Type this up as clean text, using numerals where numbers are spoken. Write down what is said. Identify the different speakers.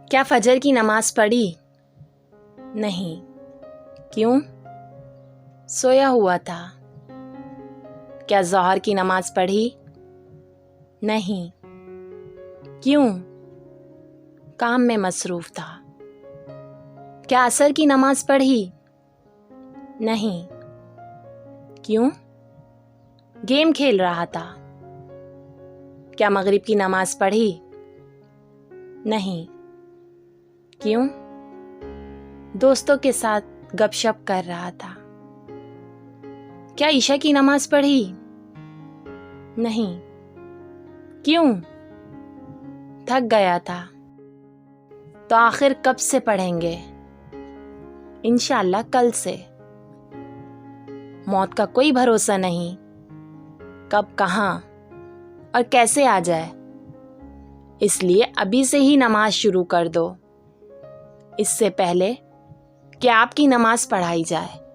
Speaker 1: کیا فجر کی نماز پڑھی؟ نہیں۔ کیوں؟ سویا ہوا تھا۔ کیا ظہر کی نماز پڑھی؟ نہیں۔ کیوں؟ کام میں مصروف تھا۔ کیا عصر کی نماز پڑھی؟ نہیں۔ کیوں؟ گیم کھیل رہا تھا۔ کیا مغرب کی نماز پڑھی؟ نہیں۔ کیوں؟ دوستوں کے ساتھ گپ شپ کر رہا تھا۔ کیا عشاء کی نماز پڑھی؟ نہیں۔ کیوں؟ تھک گیا تھا۔ تو آخر کب سے پڑھیں گے؟ انشاءاللہ کل سے۔ موت کا کوئی بھروسہ نہیں، کب کہاں اور کیسے آ جائے، اس لیے ابھی سے ہی نماز شروع کر دو، اس سے پہلے کہ آپ کی نماز پڑھائی جائے۔